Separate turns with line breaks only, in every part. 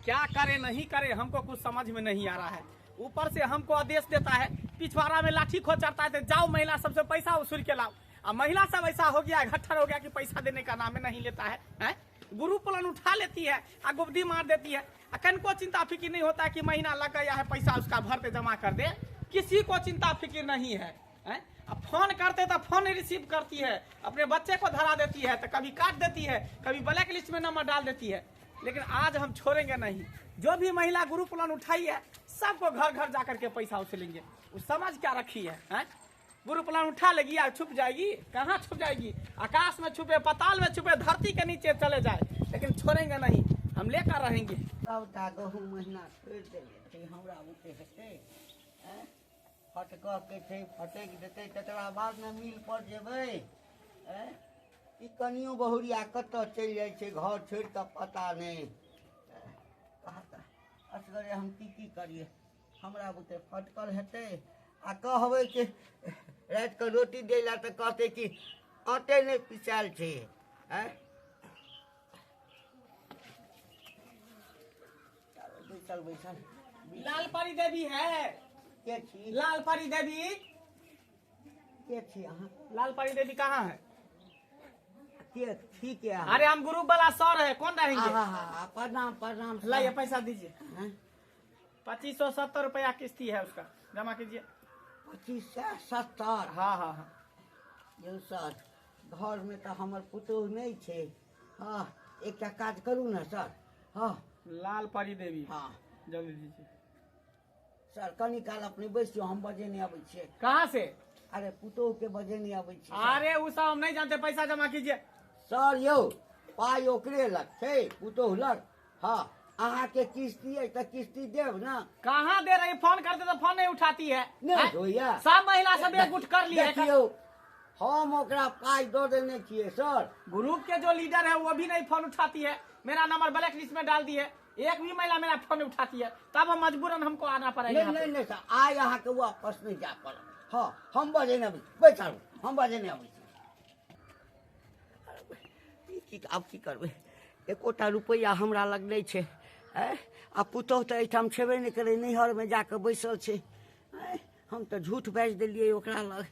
क्या करे नहीं करे हमको कुछ समझ में नहीं आ रहा है। ऊपर से हमको आदेश देता है, पिछवाड़ा में लाठी खो चढ़ता है तो जाओ महिला सबसे पैसा वसूल के लाओ। अब महिला सब ऐसा हो गया, घट्टर हो गया कि पैसा देने का नाम नहीं लेता है? गुरु प्लान उठा लेती है और गुब्दी मार देती है। कनको चिंता फिक्र नहीं होता है कि महीना लग गया है, पैसा उसका भरते जमा कर दे। किसी को चिंता फिक्र नहीं है। अब फोन करते तो फोन रिसीव करती है, अपने बच्चे को धरा देती है, तो कभी काट देती है, कभी ब्लैक लिस्ट में नंबर डाल देती है। लेकिन आज हम छोड़ेंगे नहीं। जो भी महिला गुरु प्लान उठाई है सबको घर घर जाकर के पैसा उछलेंगे। वो समझ क्या रखी है? गुरु प्लान उठा लेगी और छुप जाएगी। कहाँ छुप जाएगी? आकाश में छुपे, पाताल में छुपे, धरती के नीचे चले जाए, लेकिन छोड़ेंगे नहीं, हम लेकर रहेंगे।
फटक देते तकरा बाद में मिल पर जेबै। ई कनियो बहुरिया कतऽ चलि जाइ छै घर छोड़ि कऽ पता नहि। असगरे हम की करिए? हमरा बुते फटकल हेतै आ कहबै कि राति कऽ रोटी दै लए तऽ कहतै कि आटे नहि पिसायल छै। बैसल बैसल
लाल परी देवी है।
के छी?
लाल परी देवी
के छी अहाँ?
लाल परी देवी कहाँ है?
के ठीक है?
अरे हम ग्रुप वाला सर है, कौन रहेंगे?
प्रणाम प्रणाम।
लाइए पैसा दीजिए। 2570 रुपया किस्ती है उसका, जमा कीजिए।
2570?
हाँ हाँ हाँ।
यौ सर, घर में तो हमर पुतोह नहीं छे। हाँ, एक काज करू ना सर। हाँ,
लाल परी देवी।
हाँ
जल्दी दीजिए
सर। कनी काल अपने बैसियो, हम बजे नहीं आबै छे।
कहाँ से?
अरे पुतोह के बजे नहीं आबै छे।
अरे वो सब हम नहीं जानते, पैसा जमा कीजिए।
सर यौ, पाई ओकरे लग छे, पुतोह लग। हाँ, अहाँ के किस्ती है तो किस्ती देव ना।
कहाँ दे रही? फोन करते तो फोन नहीं उठाती है।
नहीं होइया।
सब महिला सब एकजुट कर लिए।
देखियो, हम ओकरा पाई दो देने छिए सर।
ग्रुप के जो लीडर है वो भी नहीं फोन उठाती है। मेरा नंबर ब्लैक लिस्ट में डाल दिए, एक भी महिला मेरा फोन उठाती है, तब हम मजबूरन हमको आना पड़ेगा।
नहीं नहीं सर, आइ अहाँ के वापस नहीं जा पड़े। हाँ, हम बजे नहीं आबै, बैठा हम बजे नहीं आबै। अब की करबै? एकोटा रुपया हमरा लग नहीं छे। आ पुतोह तो एहिठाम छेबे नहीं करे, नैहर में जाके बैसल छे। हम तो झूठ बाजि देलिए ओकरा लग।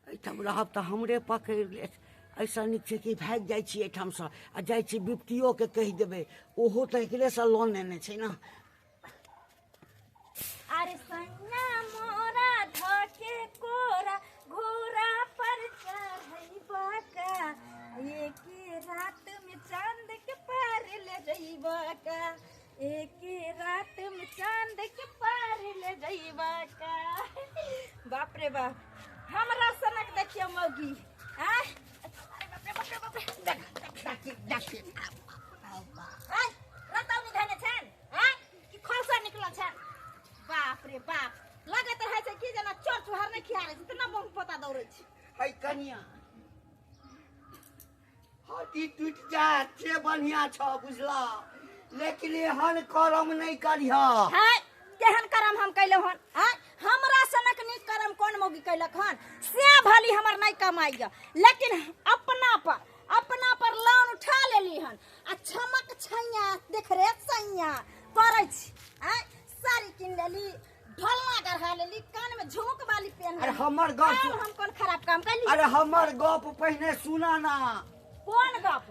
एहिठाम रहब तो हमरे पकड़ि लेत। ऐसा नीक छै कि भागि जाइ छी एहिठाम से आ जाइ छी बिपतियो के कहि देबै। ओहो तो एकरे से लोन लेने छै ना।
अरे सन्ना मोरा धके कोरा घोड़ा पर चढ़ैबा का, एक रात में चांद के पार ले जइबा का, एक रात में चांद के पार ले जइबा का। बाप रे बाप, हमरा सनक देखियो मौगी। अरे बाप रे बाप रे बाप रे, देख रतौनी धने छन कि खोलसा निकलल छन। बाप रे बाप, लगत रहे छै कि जेना चोर चुहार नहीं खिया रहे छै, इतना बम पता दौड़े छै।
है कनिया, हड्डी टूट जाए से बढ़िया छ बुझला, लेकिन एहन करम नहीं करिह।
है केहन करम हम कैले हन? हमरा सनक नीक करम कौन मौगी कैलक हन? से भली हमर नहीं कमाइया, लेकिन अपना पर लोन उठा लेली हन। आ छमक छैया देख रे सैया करै छी। साड़ी किन लेली, ढोलना गढ़ा लेली, कान में झुमक वाली पहन
अरे
लेली।
हमर गप,
हम कौन खराब काम कैली?
अरे हमर गप पहले सुना ना।
कौन गप?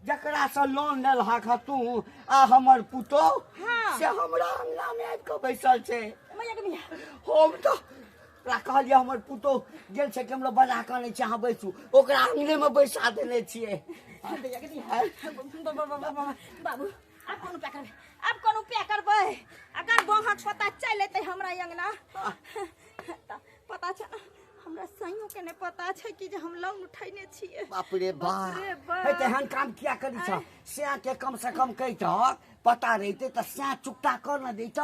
जकरा से लोन लेल हा तू आ हमर पुतोह,
हाँ।
से हमरा अंगना में आबि के बैसल छै।
मैया के मिया
हम तो ओकरा कहलिए हमर पुतोह गेल छै कि हमरा बजा के नहीं छै, अहाँ बैसू। ओकरा अंगने में बैसा देने छिए।
बाबू अब कौन उपाय करबे? अब कौन उपाय करबे? अगर गोहा पता चल एते हमरा अंगना पता छ ना, हमरा सहियो के ने पता छै कि जे हम लोन उठैने छिए।
बाप रे बाप,
रे बाप।
हे तेहन काम किया करी छ? से के कम से कम कहित पता रहिते त से चुकता कर न दैत।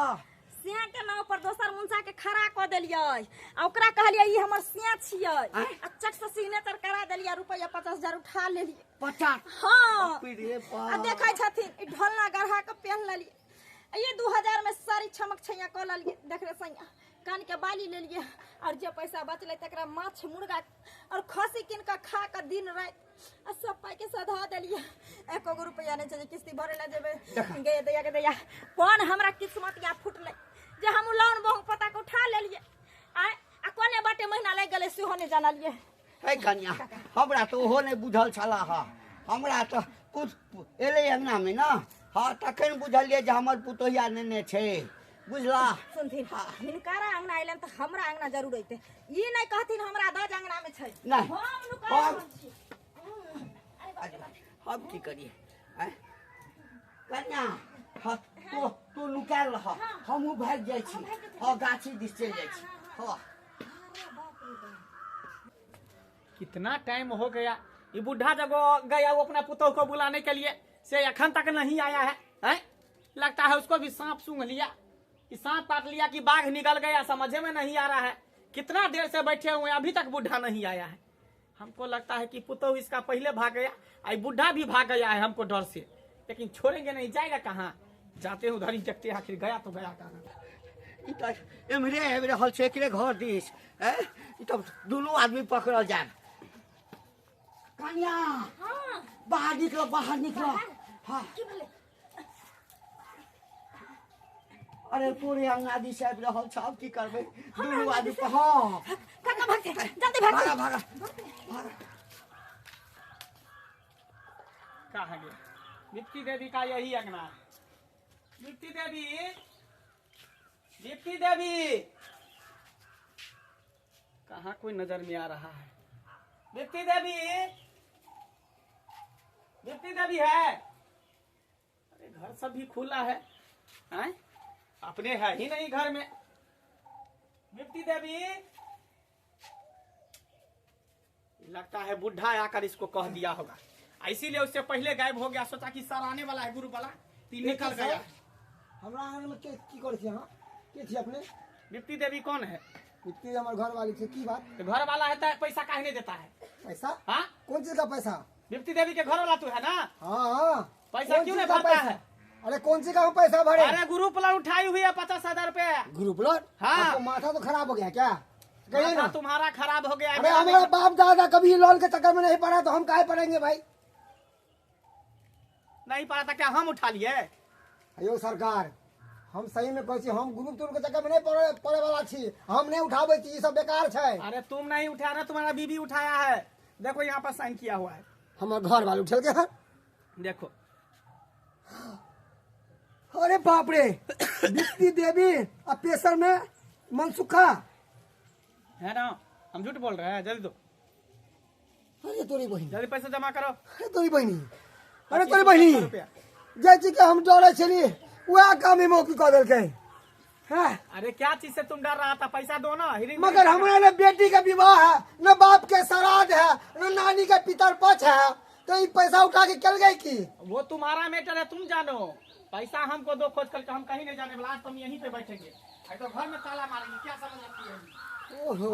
सिया के नाव पर दोसर मुंसा के खड़ा क देलियै आ ओकरा कहलियै ई हमर सिया छियै। आ चट से सिग्नेचर करा देलियै, रुपया 50,000 उठा लेलियै।
50?
हाँ।
बाप रे बाप।
आ देखै छथिन ई ढोलना गढ़ा के पहन लेलियै। ये 2000 में सारी छमक छैया क लेलियै। देख रे सैया कान के बाली ले लिए और जो पैसा बचल तकरा माछ मुर्गा और खसी किन का खा के दिन रात आ सब पाई के सधा देलिए। 1 रुपया नहीं चाहिए किस्ती भरे ला जेबे गे दैया कौन हमरा किस्मत या फुटले जे हम लोन बहु पता को उठा ले लिए आ कोने बाटे महीना लग गेले सेहो नहीं जानलिए।
है कन्या हमरा तो ओहो नहीं बुझल छला हा हमरा तो कुछ एले अंगना में ना हाँ तखन बुझलिए जे हमर पुतोहिया नेने छे बुझला।
सुनथिन हिनकारा अंगना आइलन त हमरा अंगना जरूर अइते ई नहीं कहथिन हमरा दज अंगना में छै
नहीं
हम नुका छी।
हम की करिए हैं कन्या हाँ तू नुकाल रह हमहू भाग जाय छी हाँ गाछी दिस चल जाय छी हाँ।
कितना टाइम हो गया ये बुढ़ा जब गया वो अपना पुतोह को बुलाने के लिए से अखन तक नहीं आया है, हैं? लगता है उसको भी सांप सूंघ लिया कि सांप काट लिया कि बाघ निकल गया समझे में नहीं आ रहा है। कितना देर से बैठे हुए अभी तक बुढ़ा नहीं आया है। हमको लगता है कि पुतोह इसका पहले भाग गया आई बुढ़ा भी भाग गया है हमको डर से लेकिन छोड़ेंगे नहीं जाएगा कहाँ जाते हैं उधर ही देखते आखिर गया तो गया कहाँ।
एमरे हल से एकरे घर दिस हैं तब दोनों आदमी पकड़ल जाए। कन्या
हां
बाहर निकलो हाँ अरे पूरे अंगना दिस आबि रहल छ अब की करबे दोनों आदमी हाँ
काका भागते जल्दी भागते
भागा
कहाँ गया दीप्ति देवी का यही अंगना है। दीप्ति देवी कहाँ कोई नजर में आ रहा है। दीप्ति देवी है अरे घर सब भी खुला है हैं? अपने है ही नहीं घर में। दीप्ति देवी लगता है बुढ़ा आकर इसको कह दिया होगा इसीलिए उससे पहले गायब हो गया सोचा कि सर आने वाला है गुरु वाला तीन निकल गया।
हमरा आंगन में की करे छी हां के छी अपने
दीप्ति देवी कौन है
इतनी हमर घर वाली से की बात
तो घर वाला है तो पैसा काहे नहीं देता है।
पैसा
हाँ
कौन चीज का पैसा
दीप्ति देवी के घर वाला तू है ना
हां
पैसा क्यों नहीं भरता है।
अरे कौन सी का हम पैसा भरे
अरे ग्रुप लोन उठाई हुई है 50,000 रुपए।
ग्रुप लोन
हाँ।
आपको माथा तो खराब हो गया क्या कहिए ना
तुम्हारा खराब हो गया
अरे हमारा बाप दादा कभी लोन के चक्कर में नहीं पड़ा तो हम काहे पड़ेंगे भाई।
नहीं पड़ा था क्या हम उठा लिए।
अयो सरकार हम सही में कहै छी हम ग्रुप टूर के चक्कर में नहीं पड़े वाला छी हम नहीं उठाबै छी ई सब बेकार छै।
अरे तुम नहीं उठाया ना तुम्हारा बीबी उठाया है देखो यहाँ पर साइन किया हुआ है
हमर घर वाले उठल के है
देखो।
अरे बाप रे दीप्ति देवी अब पेशर में मनसुखा
है ना, हम झूठ बोल रहे हैं। जल्दी दो,
अरे तोरी बहनी,
जल्दी पैसा जमा करो।
अरे तोरी बहनी, अरे तोरी बहनी जैसी के हम डरे छली वह काम ही मौकी कर देलकै है।
अरे क्या चीज से तुम डर रहा था? पैसा दो ना।
मगर हमारे न बेटी का विवाह है, न बाप के श्राद्ध है, न नानी का पितर पक्ष है, तो ये पैसा उठा के चल गई की?
वो तुम्हारा मैटर है, तुम जानो। पैसा हमको दो, खोज करके हम कहीं नहीं जाने वाला। आज तुम यहीं पे बैठेंगे, तो घर में ताला मारेंगे। क्या समझ लगती है?
ओहो,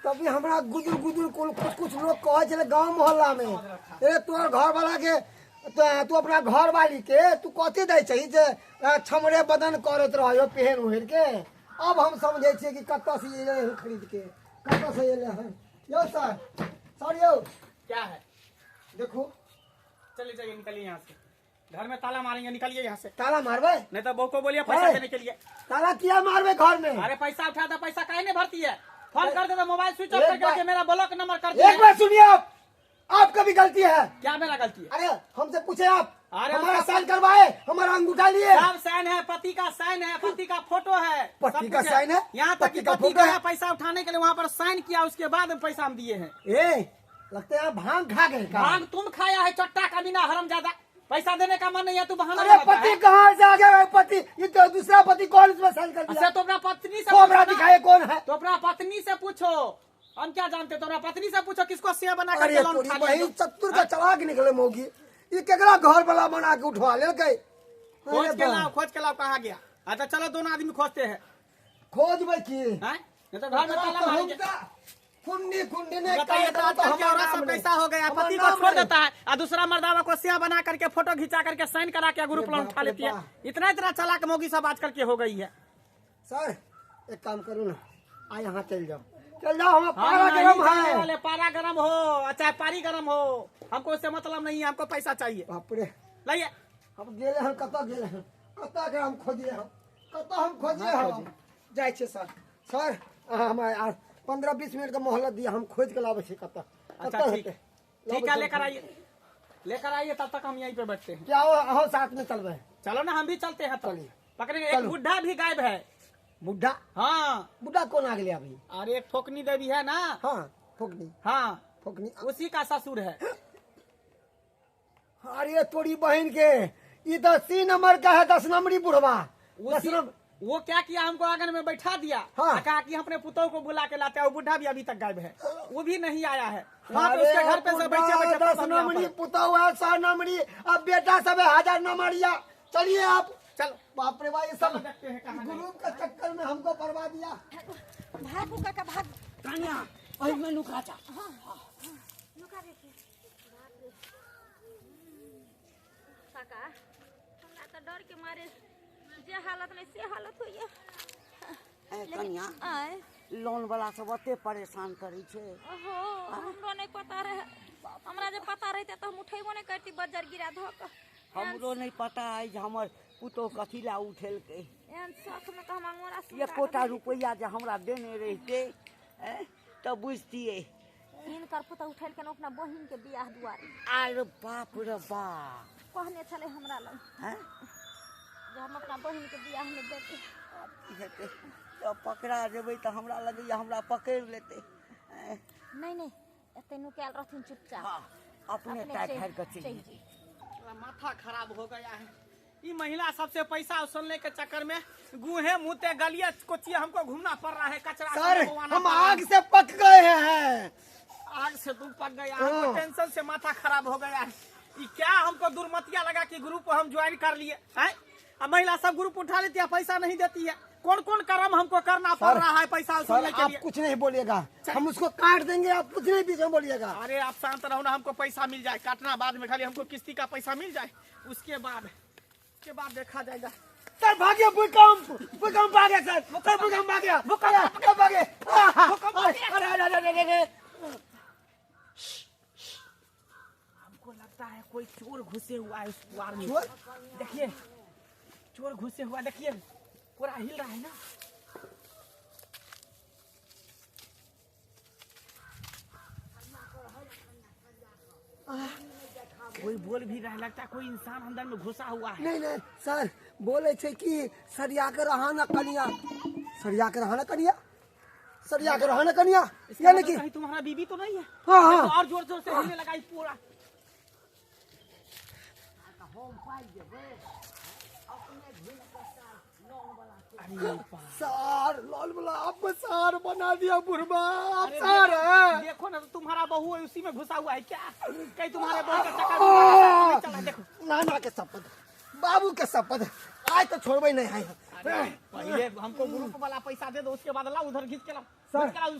तभी हमरा गुदुर गुदुर कुछ लोग कहे चले गांव मोहल्ला में, अरे तोर घर वाला के तू अपना घर वाली के तू कथी दे चाहिए जे छमरे बदन करत रहो पहन उहर के। अब हम समझे छे कि कत्ता से ये ले खरीद के, कत्ता से ये ले है। यो सर यो
क्या है?
देखो,
चलिए चलिए, निकलिए यहाँ से। घर में ताला मारेंगे, निकलिए यहाँ से।
ताला मारबे
नहीं तो बहू को बोलिए पैसा देने के लिए।
ताला किया मारबे घर में?
अरे पैसा उठा था, पैसा काहे नहीं भरती है? फोन कर दे तो मोबाइल स्विच ऑफ करके मेरा ब्लॉक नंबर कर दिया।
एक बार सुनिए, आपका भी गलती है।
क्या मेरा गलती है?
अरे हमसे पूछे आप,
अरे
हमारा साइन करवाए, हमारा अंगूठा लिए।
सब साइन है, पति का साइन है, पति का फोटो है,
पति का साइन है,
यहाँ तक कि
पति का
पति
फोटो
का
है।
पैसा उठाने के लिए वहाँ पर साइन किया, उसके बाद पैसा हम दिए हैं।
ए, लगता है भांग खा गए का?
भांग तुम खाया है, चट्टा का बिना हरामजादा। पैसा देने का मन नहीं है, तू बहाना
अरे
लगाता
पति
है।
कहाँ से आ गया? पति, ये तो दूसरा पति कौन इसमें साइन कर दिया?
अच्छा, तो अपना पत्नी से
कौबरा
पूछो ना।
दिखाए कौन है?
तो अपना पत्नी से पूछो, हम क्या जानते। तो अपना पत्नी से पूछो किसको शेयर बना
अरे
कर लोन
तोरी
उठा
बहन
लिया।
चतुर का चलाक निकले मोगी, ये केकरा घर वाला बना के उठवा ले गए?
खोज के लाओ, खोज के लाओ, कहाँ गया? अच्छा चलो, दोनों आदमी खोजते हैं।
खोज भाई की
हैं? नहीं तो घर में ताला मारेंगे।
खुंडी खुंडी ने
बताइए तो आजकल के औरत सब कैसा हो गया? पति को छोड़ देता है और दूसरा मर्दावा को सिया बना करके फोटो खिंचा करके साइन करा के ग्रुप लोन उठा लेती है। इतना इतना चालाक मोगी सब आजकल की हो गई है।
सर एक काम करो ना, आ यहाँ चल जाओ, हमारा पारा गरम है।
वाले पारा गरम हो चाहे पारी गरम हो, हमको उससे मतलब नहीं है, हमको पैसा चाहिए।
बाप रे,
लाइए।
हम गेले हैं, कतऽ गेले हैं, कतऽ के हम खोजिए हम, कतऽ हम खोजिए हम जाइ छे सर। सर हम 15-20 मिनट का मोहलत दिया, हम खोज के लावे छे कतऽ।
अच्छा ठीक है, ठीक है, लेकर आइए, तब तक हम यहीं पे बैठते हैं।
क्या हो साथ में चलबे?
चलो ना, हम भी चलते हैं। तो
चलिए।
पकड़ेंगे। एक बुढ़ा भी गायब है।
बुढ़ा?
हाँ,
बुढ़ा कौन आ गया अभी?
अरे एक फोकनी देवी है ना।
हाँ फोकनी,
हाँ,
फोकनी
उसी का ससुर है।
अरे तोरी बहन के, ये 10 नंबर का है, 10 नंबरी बुढ़वा।
वो क्या किया, हमको आंगन में बैठा दिया।
हाँ।
कहा कि अपने पुतों को बुला के लाते हैं। वो बुढ़ा भी अभी तक गायब है, वो भी नहीं आया है। वहाँ पे उसके घर पे सब बैठे
10 नंबरी पुता हुआ है, 100 नंबरी, अब बेटा सब है 1000 नंबरिया। चलिए आप,
चल।
बाप रे भाई, सब
देखते हैं कहाँ
गुरु का चक्कर में हमको बर्बाद दिया।
भागो काका भाग।
कन्या अहि में लुका जा।
लुका देखिए। काका हमरा तो डर के मारे जे हालत नहीं से हालत हुई है।
ए कन्या,
आए
लोन वाला सब अते परेशान करी छे।
ओहो, हमरो नहीं पता रहे। हमरा जे पता रहते तो हम उठेबो नहीं करती, बजर गिरा धक।
हमरो नहीं पता है जे हमर पुतो कथी ला उठेल के।
एहन शौक में तो हम अंगोरा से
1 रुपया जे हमरा देने रहते तो बुझतिए।
इनकर पुता उठेल के अपना बहिन के बियाह दुआरे
अरे बाप रे बाप,
कहने चले हमरा लग
हैं
जे हम अपना बहिन के बियाह में देते।
तो पकड़ा जेबै तो हमरा लगैया हमरा पकड़ लेते।
नहीं नहीं, एते नुकायल रहथिन चुपचाप।
हाँ, अपने टाइट फाड़ के चली।
मेरा माथा खराब हो गया है। ये महिला सबसे पैसा वसूलने के चक्कर में गुहे मुँहते गलिए कोचिए हमको घूमना पड़ रहा है। कचरा
सर
मंगवाना
हम
पड़ रहा है।
आग से पक गए हैं।
आग से तू पक गया, हमको टेंशन से माथा खराब हो गया है। ये क्या हमको दुर्मतिया लगा कि ग्रुप हम ज्वाइन कर लिए हैं। अब महिला सब ग्रुप उठा लेती है, पैसा नहीं देती है। कौन कौन कर्म हमको करना पड़ रहा है पैसा वसूलने के
आप
लिए।
कुछ नहीं बोलिएगा, हम उसको काट देंगे, आप कुछ नहीं बीच में बोलिएगा।
अरे आप शांत रहो ना, हमको पैसा मिल जाए, काटना बाद में, खाली हमको किस्ती का पैसा मिल जाए, उसके बाद देखा जाएगा।
सर भागे भूकंप आ गया सर, भूकंप आ गया, भूकंप आ गया। अरे
हमको लगता है कोई चोर घुसे हुआ है उस द्वार में।
चोर?
देखिए, चोर घुसे हुआ, देखिए पूरा हिल रहा है ना। कोई बोल भी रहा है, लगता है कोई इंसान अंदर में घुसा हुआ है।
नहीं सर, बोले थे कि सरिया के रहा ना कनिया, सरिया के रहा ना कनिया, सरिया के रहा ना कनिया, यानी कि
कहीं तुम्हारा बीबी तो नहीं है।
हाँ हाँ
तो और जोर जोर से हिलने लगा पूरा।
सर लाल वाला आप सार बना दिया बुढ़वा, आप
अरे
सार है।
देखो ना, तुम्हारा बहू है उसी में घुसा हुआ है क्या? कहीं तुम्हारे बहू का चक्कर में चला। देखो
नाना के शपथ, बाबू के शपथ, आज तो छोड़बे नहीं है।
पहले हमको ग्रुप वाला पैसा दे दो, उसके बाद ला उधर खींच के लाओ।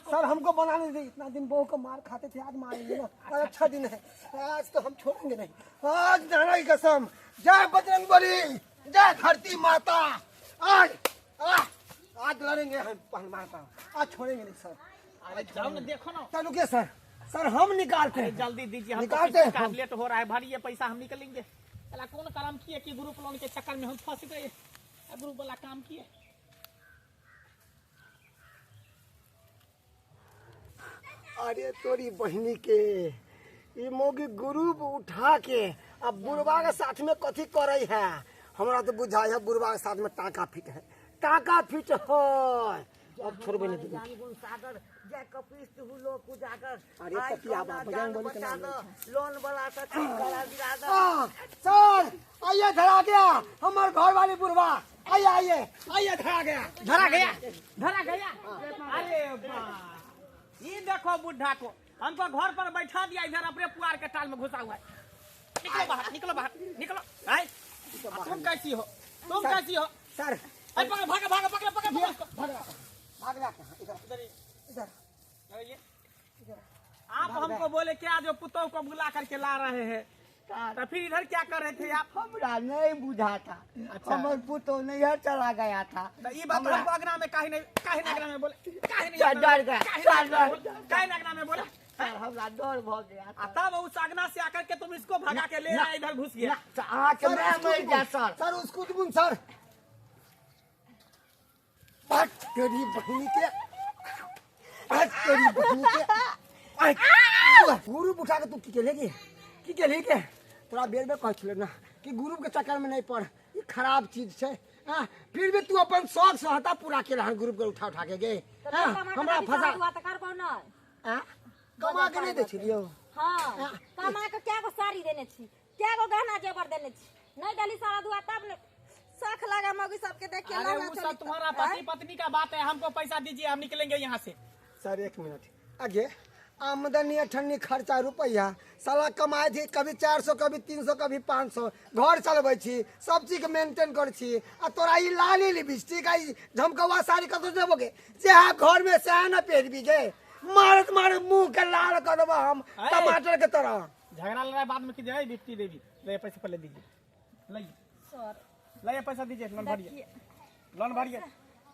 सर हमको बनाने दे, इतना दिन बहू को मार खाते थे, आज मारेंगे ना, आज अच्छा दिन है, आज तो हम छोड़ेंगे नहीं। आज नाना की कसम, जय बजरंगबली, जय धरती माता, आज लड़ेंगे हम माता, आज छोड़ेंगे नहीं सर।
अरे जाओ ना, देखो ना।
चलो क्या सर हम निकालते हैं,
जल्दी दीजिए, हमको
निकालते
किसी का
हैं।
लेट हो रहा है, भरिए पैसा, हम निकलेंगे। अला कौन काम किए कि ग्रुप लोन के चक्कर में हम फंस गए। ग्रुप वाला काम किए।
अरे तोरी बहनी के ई मोगी ग्रुप उठा के अब बुढ़वा के साथ में कथी करे है। हमरा तो बुझाई है बुढ़वा के साथ में टाका फिट है, टाका फिट है। अब छोड़बे नहीं देंगे।
जानगुण सागर जय कपिस्त हुलो कुजागर।
अरे पतिया बा, बजरंगबली के नाम
लोन वाला तो ठीक करा दिला दो।
सर आइए, धरा गया हमारे घर वाली बुढ़वा, आइए धरा गया।
अरे ये देखो बुढ़ा को हमको घर पर बैठा दिया, इधर अपने पुआर के टाल में घुसा हुआ है। निकलो बाहर, निकलो। आए, तुम कैसी हो?
सर भाग रहा इधर।
आप हमको बोले क्या जो पुतों को बुला करके ला रहे हैं,
सर
तो फिर इधर क्या कर रहे थे आप?
हमरा नहीं बुझा था।
अच्छा।
हमर पुतो नैहर चला गया था।
तो ये बात
हमरा-
हमको अगना में काहे नहीं अगना में बोले? काहे नहीं
सर,
अगना में-
डर गया,
काहे
सर,
नहीं अगना में
डर-
बोले? काहे नहीं अगना में बोले?
सर हमरा डर भ गया
आ
था।
तब उस अगना से आकर के तुम इसको भगा के ले आए, इधर घुस गया।
सर, आके
सर,
मैं
उसको
मर गया सर।
सर उसको दूँ सर। बट तेरी बहनी के ग्रुप उठा के तू की के लेके तोरा बेर में कह छले ना कि ग्रुप के चक्कर में नहीं पड़, ये खराब चीज है। हाँ, फिर भी तू अपन शौक सहता पूरा के रहा ग्रुप के उठा के गे। हाँ, हमरा फंसा हाँ, कमा के नहीं दे छिलियो।
हाँ कमा के क्या को साड़ी देने छी, क्या को गहना जेवर देने छी, नहीं डाली सारा दुआ तब ने शौक लगा मौगी सबके देख के
अरे
लगा
वो सब तुम्हारा पति पत्नी का बात है, हमको पैसा दीजिए, हम निकलेंगे यहाँ से।
सर एक मिनट आगे आमदनी अठन्नी खर्चा रुपया साला कमाए थी, कभी 400 कभी 300 कभी 500 घर चलबै छी, सब चीज के मेंटेन कर छी। आ तोरा ई लाली लिपस्टिक आ झमकवा साड़ी कतो देबोगे जे आप घर में से ना पहनबी गे, मारत मारत मुंह के लाल कर देबो हम टमाटर के तरह।
झगड़ा लड़ाई बाद में कीजिए, बिफ्टी देवी ले पैसे पहले दीजिए, लाइए
सर
लाइए पैसा दीजिए, लोन भरिए,
देखिए
लोन भरिए।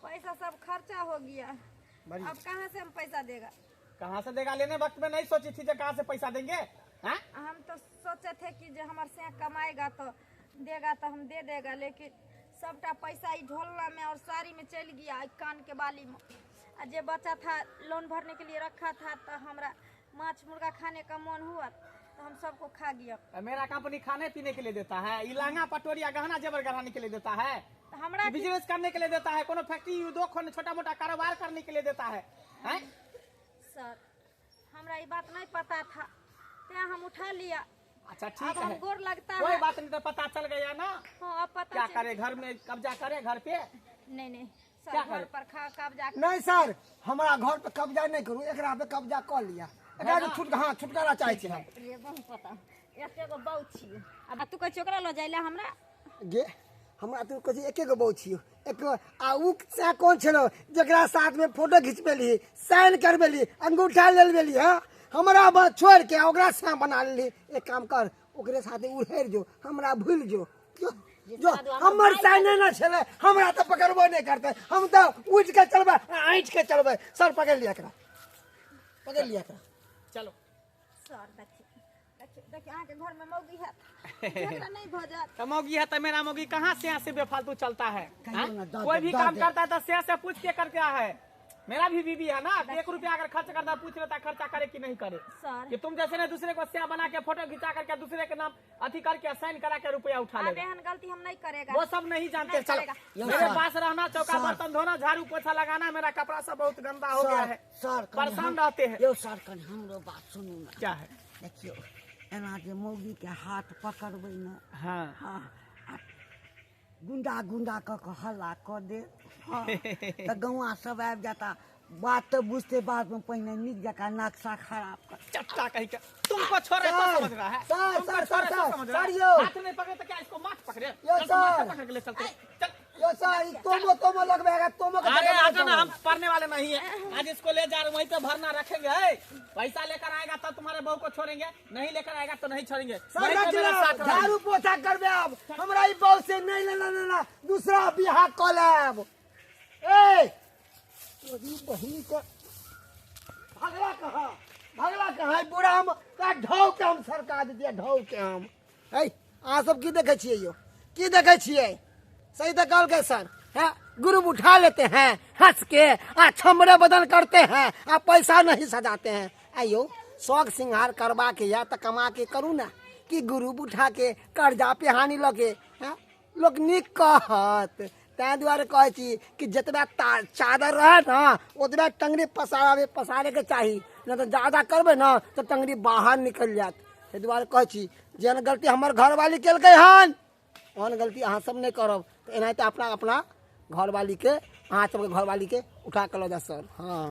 पैसा सब खर्चा हो गया,
भरिए।
अब कहाँ से हम पैसा देगा?
कहाँ से देगा? लेने वक्त में नहीं सोची थी कहाँ से पैसा देंगे। हाँ?
हम तो सोचे थे कि जो हमारे से कमाएगा तो देगा तो हम दे देगा, लेकिन सबटा पैसा ही ढोलना में और साड़ी में चल गया, कान के बाली में। और जो बचा था लोन भरने के लिए रखा था, तो हमारा माछ मुर्गा खाने का मन हुआ तो हम सबको खा गया।
मेरा कंपनी खाने पीने के लिए देता है, इलांगा पटोरिया गहना जेवर गढ़ाने के लिए देता है,
तो हमरा
बिजनेस करने के लिए देता है, कोनो फैक्ट्री उद्योग छोटा मोटा कारोबार करने के लिए देता है। हैं?
सर हमरा ये बात नहीं पता था, त्या हम उठा लिया।
अच्छा
अब
ठीक
हम
है,
गोर लगता
कोई
है।
बात नहीं, तो पता चल गया ना।
हाँ अब पता
क्या
चल-
करे, घर में कब्जा करे, घर पे
नहीं
क्या
सर घर
करे?
पर कब्जा
नहीं सर, हमारा घर पे कब्जा नहीं करू, एकरा पे कब्जा कर लिया। एकरा के छुटकारा चाहे छी हम।
रे बहुत पता एते गो बहु छी। अब तू कह ओकरा लो जाइला हमरा
गे हमरा तू कथी एके गो बहु छियो, एक आ उ से कौन छलो जकरा साथ में फोटो खिंचबेली, साइन करबेली, अंगूठा ले लेबेली। हां हमरा बात छोड़ के ओकरा से बना लेली। एक काम कर, ओकरे साथे उड़ेर जो, हमरा भूल जो जो हमर साइन ना छले, हमरा तो पकड़बो नहीं करते, हम तो उठ के चलबे, आंट के चलबे। सर पकड़ लिया करा, पकड़ लिया करा।
चलो।
सर देखिए आके घर में मौगी है झगड़ा नहीं हो जात।
तो मौगी है तो मेरा मौगी कहाँ से बेफालतू चलता है?
कहियो
हाँ?
ना, दो
कोई
दे,
भी
दो
काम
दे।
करता है तो से पूछ के करके है। मेरा भी बीवी है ना, 1 रुपया अगर खर्च करता है पूछ लेता है खर्चा करे कि नहीं करे।
सर
कि तुम जैसे ने दूसरे को स्या बना के फोटो खिंचा करके दूसरे के नाम अथी करके साइन करा के रुपया उठा
अब
लेगा,
एहन गलती हम नहीं करेगा।
वो सब नहीं जानते।
नहीं
चलो
करेगा।
मेरे पास रहना, चौका बर्तन धोना, झाड़ू पोछा लगाना, मेरा कपड़ा सब बहुत गंदा हो गया है,
सर
परेशान रहते हैं।
यो सर कन हमरो बात सुनू ना।
क्या है?
देखियो एना जे मौगी के हाथ पकड़बै ना,
हाँ
हाँ आ गुंडा गुंडा क के हल्ला क दे, हाँ तो गौआ सब आबि जाता। बात तो बुझते बाद में पहिने नीक जका नक्शा खराब कर।
चट्टा कहीं का तुमको छोड़े तो
सर,
समझ रहा है,
सर,
तुमको
सर,
छोड़े
सर,
तो समझ रहा
सर,
है।
यो।
हाथ नहीं पकड़े तो क्या इसको माथ पकड़े?
यो,
चल, माथ
सर।
पकड़ के ले चलते हैं। चल।
यो सर, तोमो लगबेगा, तोमो के
अरे
जगह
आजा ना,
जाओ।
हम पढ़ने वाले नहीं है, आज इसको ले जा रहे वहीं पे भरना रखेंगे। है पैसा लेकर आएगा तब तुम्हारे बहू को छोड़ेंगे, नहीं लेकर आएगा तो नहीं छोड़ेंगे।
सर
वहीं पे मेरे साथ रहो।
झाड़ू पोछा करबे, अब हमरा ई बहु से नहीं लेना दूसरा बियाह क लेब। ए तोरी बहिनी के भगला कहाँ बुढ़ा हम का ढौ के हम सरका दिए, ढौ के हम। है अहाँ सब की देखे छियै यो, की देखे छियै? सही तो कहल के सर है, ग्रुप उठा लेते हैं हंस के, आ छमड़े बदन करते हैं, आ पैसा नहीं सजाते हैं। आइयो शौक सिंगार करवा के या तो कमा के करू ना, कि ग्रुप उठा के कर्जा पे हानि लगे। लोग निक कहत, तै दुआरे कहै छी कि जतबा चादर रहे ना ओतबा टंगरी पसारे के चाही, नहीं तो ज्यादा करबे ना तो टंगरी बाहर निकल जात। ताहि दुआरे कहै छी जेहन गलती हमर घरवाली केलकै हन ओहन गलती अहाँ सब नहीं करब। तो एनाहिते अपना घरवाली के, अहाँ सबके घरवाली के उठा के लऽ जा सर। हाँ।